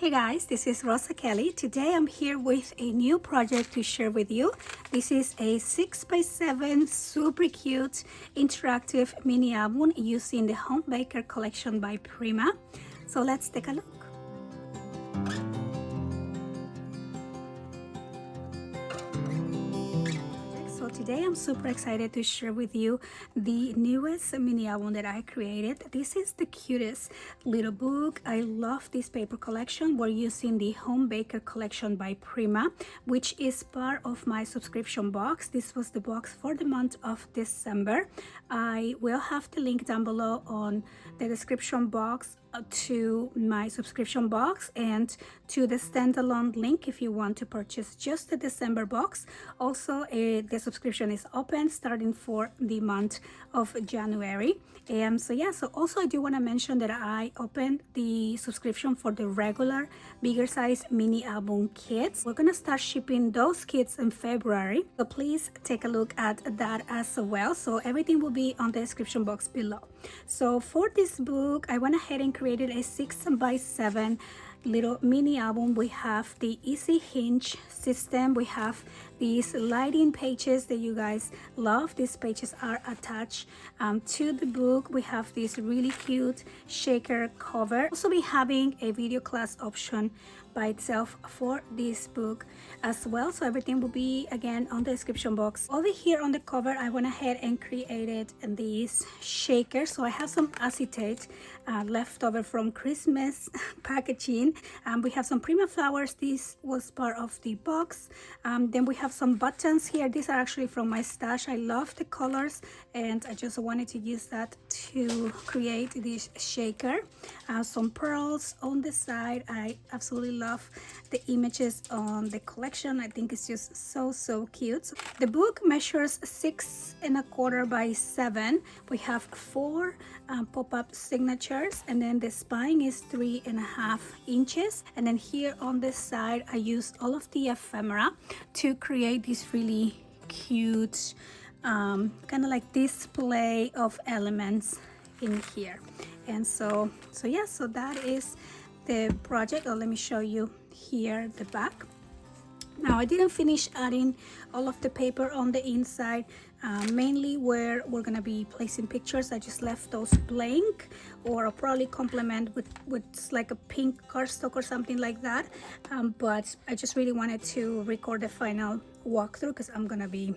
Hey guys, this is Rosa Kelly. Today I'm here with a new project to share with you. This is a 6x7 super cute interactive mini album using the Home Baker collection by Prima. So let's take a look. So today I'm super excited to share with you the newest mini album that I created. This is the cutest little book. I love this paper collection. We're using the Home Baker collection by Prima, which is part of my subscription box. This was the box for the month of December. I will have the link down below on the description box to my subscription box and to the standalone link if you want to purchase just the December box. Also, the subscription is open starting for the month of January. So also I do want to mention that I opened the subscription for the regular bigger size mini album kits. We're gonna start shipping those kits in February, so please take a look at that as well. So everything will be on the description box below. So for this book, I went ahead and created a 6x7 little mini album. We have the easy hinge system. We have these lighting pages that you guys love. These pages are attached to the book. We have this really cute shaker cover. Also be having a video class option by itself for this book as well. So everything will be again on the description box. Over here on the cover, I went ahead and created these shakers. So I have some acetate left over from Christmas packaging. We have some Prima flowers. This was part of the box. Then we have some buttons here. These are actually from my stash. I love the colors and I just wanted to use that to create this shaker. Some pearls on the side. I absolutely love the images on the collection. I think it's just so cute. The book measures 6 1/4 by 7. We have 4 pop-up signatures, and then the spine is 3 1/2 inches. And then here on this side, I used all of the ephemera to create this really cute kind of like display of elements in here. And so that is the project. Let me show you here the back. Now I didn't finish adding all of the paper on the inside, mainly where we're gonna be placing pictures. I just left those blank, or I'll probably complement with like a pink cardstock or something like that. But I just really wanted to record the final walkthrough because I'm gonna be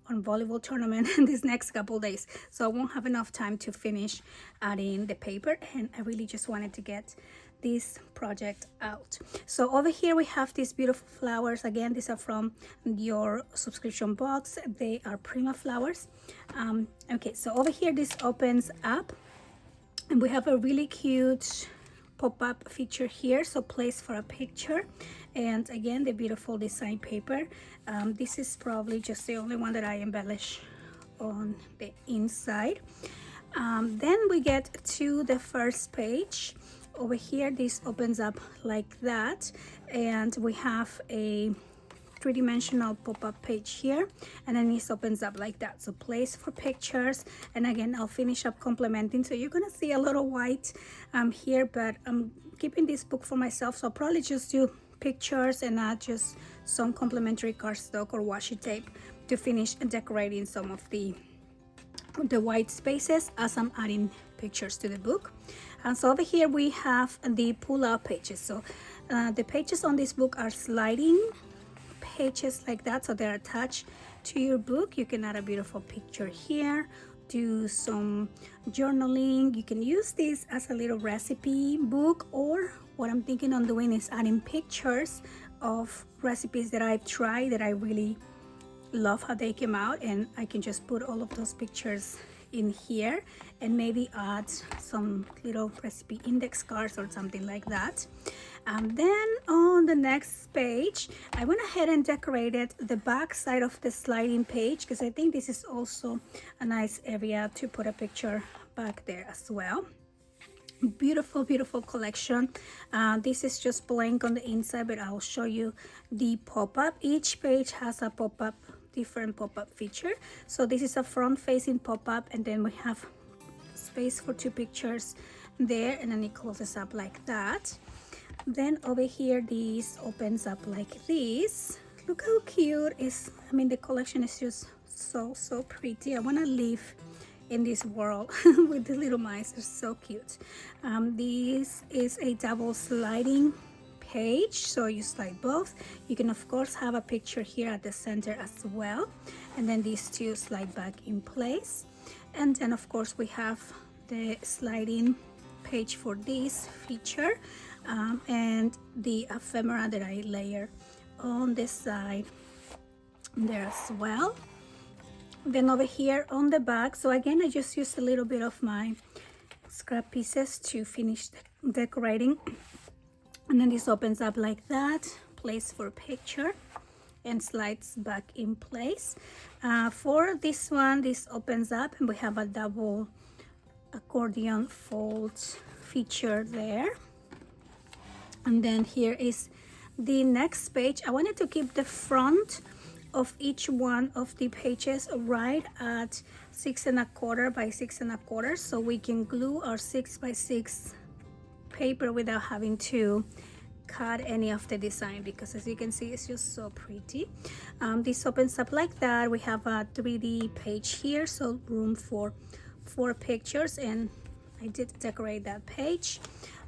on volleyball tournament in these next couple days, so I won't have enough time to finish adding the paper, and I really just wanted to get this project out. So over here we have these beautiful flowers. Again, these are from your subscription box. They are Prima flowers. Okay, so over here this opens up and we have a really cute pop-up feature here, so place for a picture. And again, the beautiful design paper. This is probably just the only one that I embellish on the inside. Then we get to the first page. Over here, this opens up like that, and we have a three-dimensional pop-up page here, and then this opens up like that, so place for pictures. And again, I'll finish up complementing, so you're gonna see a little white here, but I'm keeping this book for myself, so I'll probably just do pictures and add just some complementary cardstock or washi tape to finish decorating some of the white spaces as I'm adding pictures to the book. And so over here we have the pull-out pages. So the pages on this book are sliding pages like that, so they're attached to your book. You can add a beautiful picture here, do some journaling. You can use this as a little recipe book, or what I'm thinking on doing is adding pictures of recipes that I've tried that I really love how they came out, and I can just put all of those pictures in here and maybe add some little recipe index cards or something like that. Then on the next page, I went ahead and decorated the back side of the sliding page because I think this is also a nice area to put a picture back there as well. Beautiful collection. This is just blank on the inside, but I'll show you the pop-up. Each page has a pop-up, different pop-up feature. So this is a front-facing pop-up, and then we have space for 2 pictures there, and then it closes up like that. Then over here, this opens up like this. Look how cute is. I mean, the collection is just so pretty. I want to live in this world with the little mice. They're so cute. This is a double sliding page, so you slide both. You can of course have a picture here at the center as well, and then these two slide back in place. And then of course we have the sliding page for this feature, and the ephemera that I layer on this side there as well. Then over here on the back, so again I just used a little bit of my scrap pieces to finish decorating. And then this opens up like that, place for picture, and slides back in place. For this one, this opens up and we have a double accordion fold feature there. And then here is the next page. I wanted to keep the front of each one of the pages right at 6 1/4 by 6 1/4, so we can glue our 6 by 6 paper without having to cut any of the design, because as you can see it's just so pretty. This opens up like that. We have a 3D page here, so room for 4 pictures, and I did decorate that page.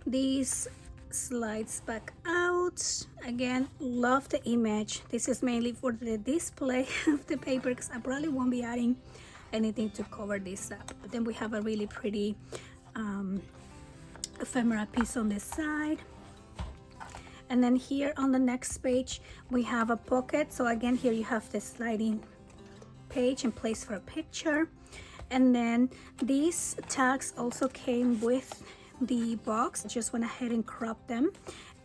This slides back out. Again, love the image. This is mainly for the display of the paper, because I probably won't be adding anything to cover this up. But then we have a really pretty ephemera piece on this side. And then here on the next page we have a pocket. So again, here you have the sliding page and place for a picture. And then these tags also came with the box. I just went ahead and cropped them,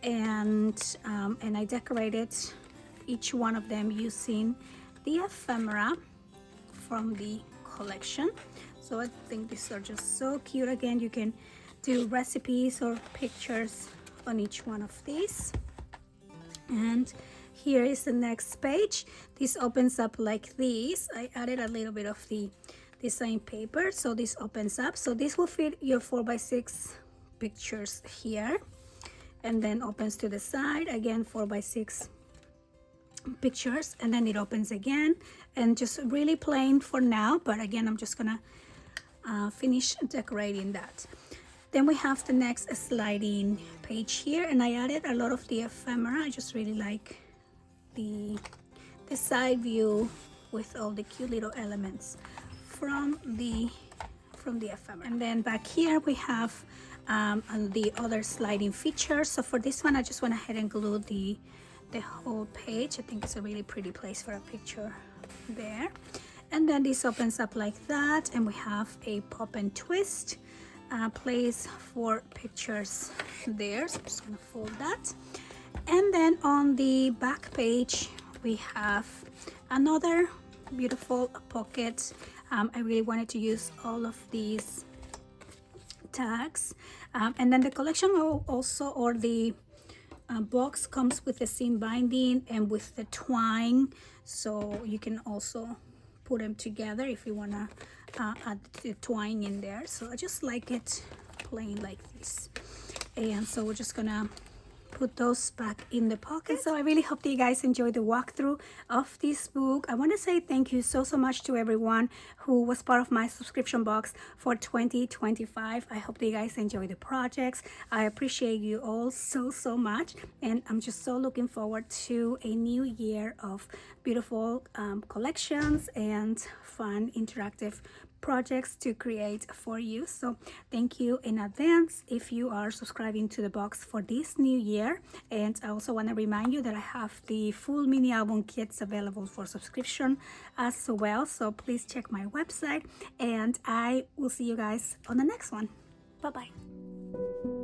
and I decorated each one of them using the ephemera from the collection. So I think these are just so cute. Again, you can do recipes or pictures on each one of these. And here is the next page. This opens up like this. I added a little bit of the design paper, so this opens up. So this will fit your 4 by 6 pictures here, and then opens to the side again, 4 by 6 pictures, and then it opens again, and just really plain for now. But again, I'm just gonna finish decorating that. Then we have the next sliding page here, and I added a lot of the ephemera. I just really like the side view with all the cute little elements from the ephemera. And then back here we have the other sliding features. So for this one, I just went ahead and glued the whole page. I think it's a really pretty place for a picture there. And then this opens up like that, and we have a pop and twist place for pictures there. So I'm just gonna fold that. And then on the back page we have another beautiful pocket. I really wanted to use all of these tags, and then the collection also, or the box, comes with the seam binding and with the twine, so you can also put them together if you want to add the twine in there. So I just like it plain like this, and so we're just gonna put those back in the pocket. So I really hope that you guys enjoyed the walkthrough of this book. I want to say thank you so much to everyone who was part of my subscription box for 2025. I hope that you guys enjoy the projects. I appreciate you all so much, and I'm just so looking forward to a new year of beautiful collections and fun interactive projects to create for you. So thank you in advance if you are subscribing to the box for this new year. And I also want to remind you that I have the full mini album kits available for subscription as well, so please check my website, and I will see you guys on the next one. Bye bye.